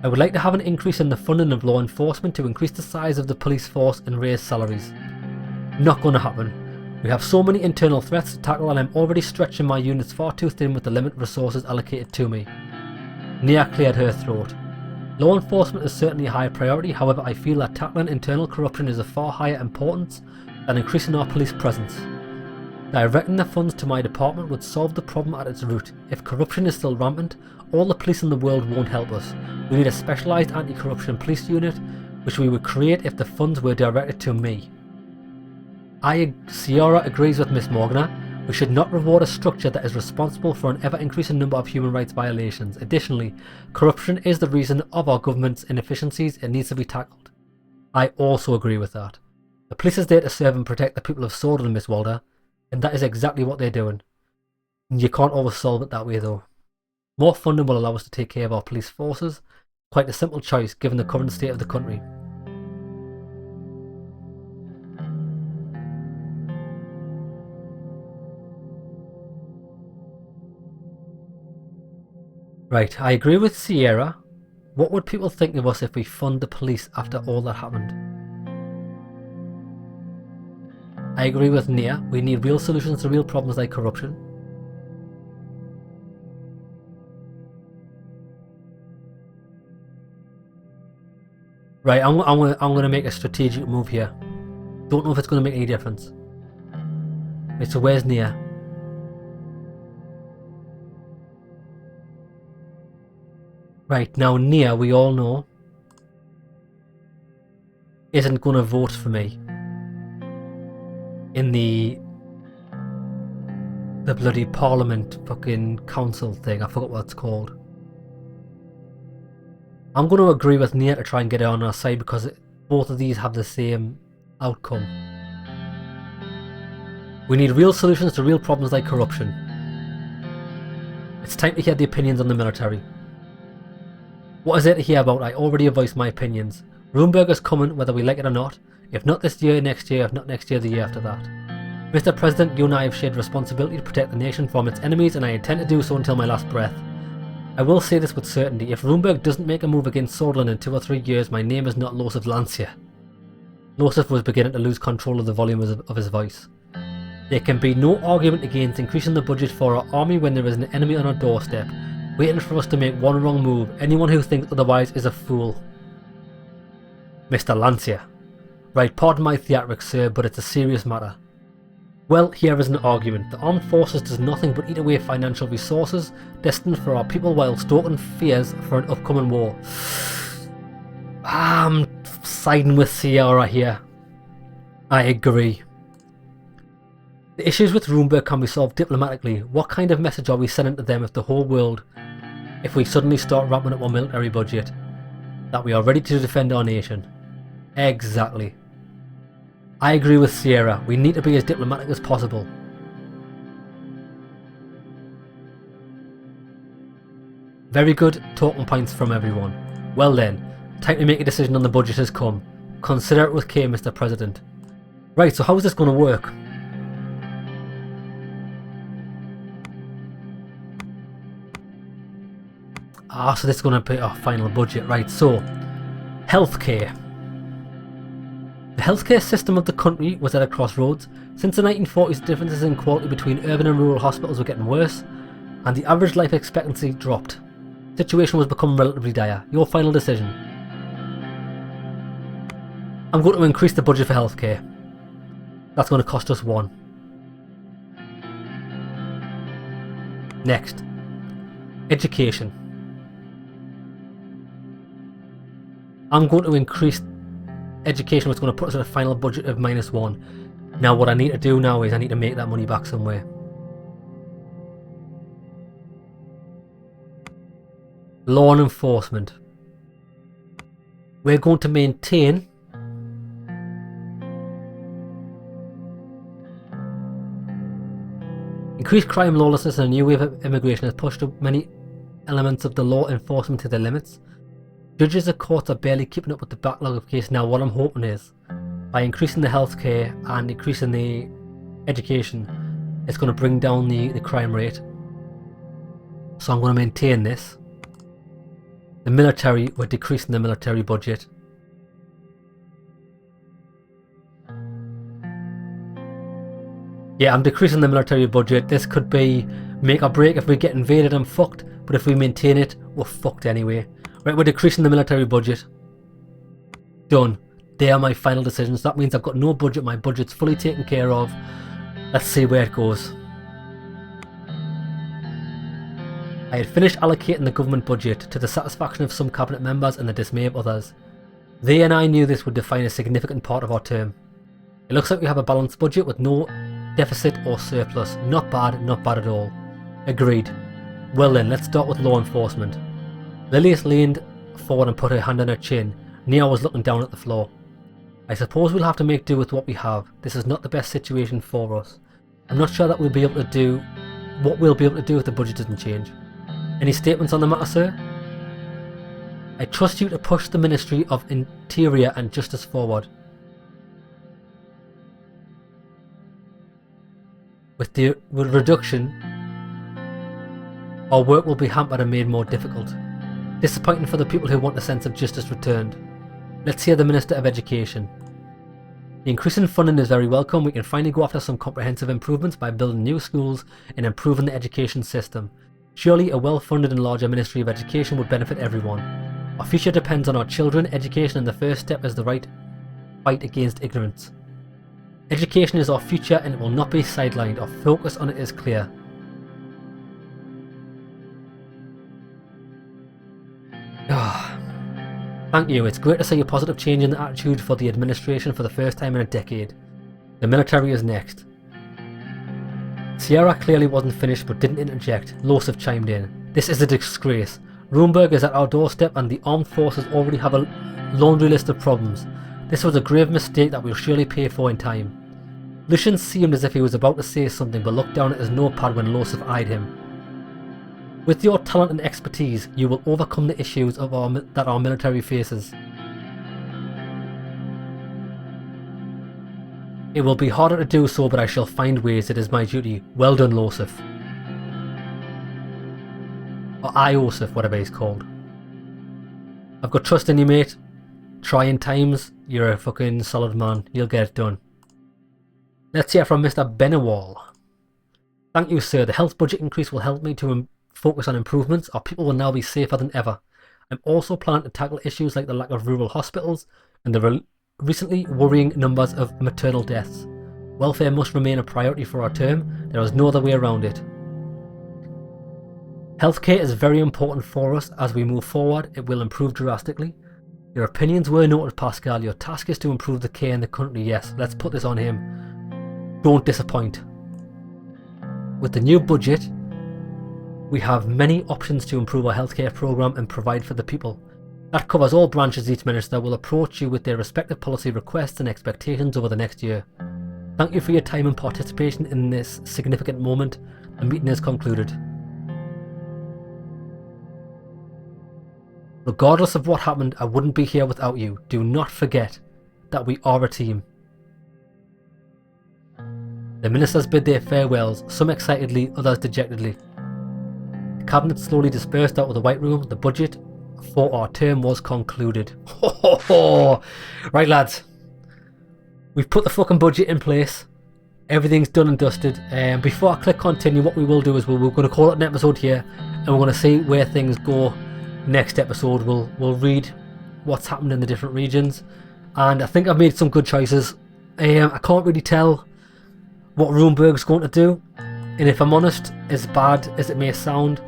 S1: I would like to have an increase in the funding of law enforcement to increase the size of the police force and raise salaries. Not going to happen. We have so many internal threats to tackle and I'm already stretching my units far too thin with the limited resources allocated to me. Nia cleared her throat. Law enforcement is certainly a high priority, however I feel that tackling internal corruption is of far higher importance than increasing our police presence. Directing the funds to my department would solve the problem at its root. If corruption is still rampant, all the police in the world won't help us. We need a specialised anti-corruption police unit, which we would create if the funds were directed to me. Sierra agrees with Miss Morgana. We should not reward a structure that is responsible for an ever-increasing number of human rights violations. Additionally, corruption is the reason of our government's inefficiencies and needs to be tackled. I also agree with that. The police is there to serve and protect the people of Swordsland, Miss Walder, and that is exactly what they're doing. You can't always solve it that way though. More funding will allow us to take care of our police forces. Quite a simple choice given the current state of the country. Right, I agree with Sierra. What would people think of us if we fund the police after all that happened? I agree with Nia. We need real solutions to real problems like corruption. Right, I'm gonna make a strategic move here. Don't know if it's gonna make any difference. Right, so where's Nia? Right, now Nia, we all know, isn't gonna vote for me in the bloody parliament fucking council thing. I forgot what it's called. I'm going to agree with Nia to try and get it on our side because both of these have the same outcome. We need real solutions to real problems like corruption. It's time to hear the opinions on the military. What is there to hear about? I already voiced my opinions. Runeberg is coming whether we like it or not. If not this year, next year. If not next year, the year after that. Mr. President, you and I have shared responsibility to protect the nation from its enemies, and I intend to do so until my last breath. I will say this with certainty. If Runeberg doesn't make a move against Swordsland in 2 or 3 years, my name is not Losif Lancia. Losif was beginning to lose control of the volume of his voice. There can be no argument against increasing the budget for our army when there is an enemy on our doorstep, waiting for us to make one wrong move. Anyone who thinks otherwise is a fool. Mr. Lancia. Right, pardon my theatrics, sir, but it's a serious matter. Well, here is an argument. The armed forces does nothing but eat away financial resources destined for our people while stoking fears for an upcoming war. I'm siding with Sierra here. I agree. The issues with Runeberg can be solved diplomatically. What kind of message are we sending to them if the whole world, if we suddenly start ramping up our military budget, that we are ready to defend our nation? Exactly. I agree with Sierra. We need to be as diplomatic as possible. Very good talking points from everyone. Well then, time to make a decision on the budget has come. Consider it with care, Mr. President. Right, so how is this going to work? So this is going to be our final budget. Right, so healthcare. The healthcare system of the country was at a crossroads. Since the 1940s, differences in quality between urban and rural hospitals were getting worse, and the average life expectancy dropped. The situation was becoming relatively dire. Your final decision. I'm going to increase the budget for healthcare. That's going to cost us 1. Next. Education. I'm going to increase education, what's going to put us at a final budget of -1. Now what I need to do now is I need to make that money back somewhere. Law and enforcement. We're going to maintain increased crime, lawlessness, and a new wave of immigration has pushed up many elements of the law enforcement to their limits. Judges and courts are barely keeping up with the backlog of cases. Now what I'm hoping is, by increasing the healthcare and increasing the education, it's going to bring down the crime rate. So I'm going to maintain this. The military, we're decreasing the military budget. Yeah, I'm decreasing the military budget. This could be make or break. If we get invaded, I'm fucked. But if we maintain it, we're fucked anyway. Right, we're decreasing the military budget. Done. They are my final decisions. That means I've got no budget. My budget's fully taken care of. Let's see where it goes. I had finished allocating the government budget to the satisfaction of some cabinet members and the dismay of others. They and I knew this would define a significant part of our term. It looks like we have a balanced budget with no deficit or surplus. Not bad at all. Agreed. Well then, let's start with law enforcement. Lilius leaned forward and put her hand on her chin. Nia was looking down at the floor. I suppose we'll have to make do with what we have. This is not the best situation for us. I'm not sure that we'll be able to do what we'll be able to do if the budget doesn't change. Any statements on the matter, sir? I trust you to push the Ministry of Interior and Justice forward. With the reduction, our work will be hampered and made more difficult. Disappointing for the people who want a sense of justice returned. Let's hear the Minister of Education. The increase in funding is very welcome. We can finally go after some comprehensive improvements by building new schools and improving the education system. Surely a well-funded and larger Ministry of Education would benefit everyone. Our future depends on our children. Education, and the first step is the right fight against ignorance. Education is our future and it will not be sidelined. Our focus on it is clear. Thank you. It's great to see a positive change in the attitude for the administration for the first time in a decade. The military is next. Sierra clearly wasn't finished but didn't interject. Losif chimed in. This is a disgrace. Runeberg is at our doorstep and the armed forces already have a laundry list of problems. This was a grave mistake that we'll surely pay for in time. Lucian seemed as if he was about to say something but looked down at his notepad when Losif eyed him. With your talent and expertise, you will overcome the issues that our military faces. It will be harder to do so, but I shall find ways. It is my duty. Well done, Losif. Or Iosif, whatever he's called. I've got trust in you, mate. Trying times, you're a fucking solid man. You'll get it done. Let's hear from Mr. Benewall. Thank you, sir. The health budget increase will help me to focus on improvements. Our people will now be safer than ever. I'm also planning to tackle issues like the lack of rural hospitals and the recently worrying numbers of maternal deaths. Welfare must remain a priority for our term. There is no other way around it. Healthcare is very important for us. As we move forward, it will improve drastically. Your opinions were noted, Pascal. Your task is to improve the care in the country. Yes, let's put this on him. Don't disappoint. With the new budget, we have many options to improve our healthcare program and provide for the people. That covers all branches. Each minister will approach you with their respective policy requests and expectations over the next year. Thank you for your time and participation in this significant moment. The meeting is concluded. Regardless of what happened, I wouldn't be here without you. Do not forget that we are a team. The ministers bid their farewells, some excitedly, others dejectedly. The cabinet slowly dispersed out of the White Room. The budget for our term was concluded. Ho ho ho! Right, lads. We've put the fucking budget in place. Everything's done and dusted. Before I click continue, what we will do is we're going to call it an episode here, and we're going to see where things go. Next episode, we'll read what's happened in the different regions, and I think I've made some good choices. I can't really tell what Runeberg's going to do, and if I'm honest, as bad as it may sound,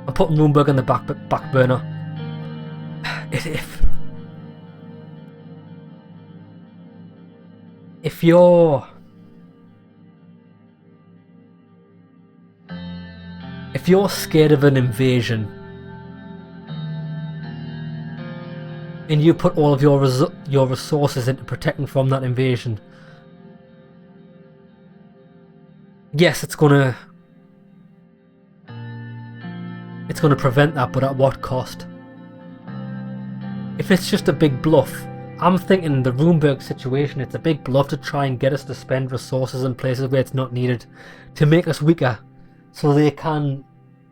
S1: I'm putting Runeberg on the back burner. If you're scared of an invasion and you put all of your resources into protecting from that invasion, yes, it's gonna prevent that, but at what cost? If it's just a big bluff, I'm thinking the Runeberg situation, it's a big bluff to try and get us to spend resources in places where it's not needed, to make us weaker, so they can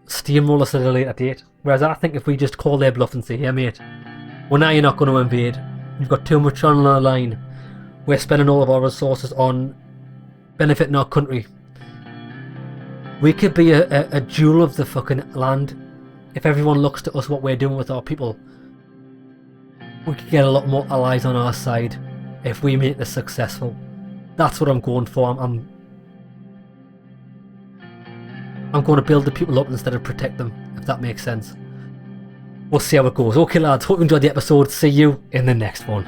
S1: steamroll us at a later date. Whereas I think if we just call their bluff and say, hey mate, well now you're not going to invade, you've got too much on the line, we're spending all of our resources on benefiting our country. We could be a jewel of the fucking land. If everyone looks to us what we're doing with our people, we could get a lot more allies on our side if we make this successful. That's what I'm going for. I'm going to build the people up instead of protect them, if that makes sense. We'll see how it goes. Okay lads, hope you enjoyed the episode. See you in the next one.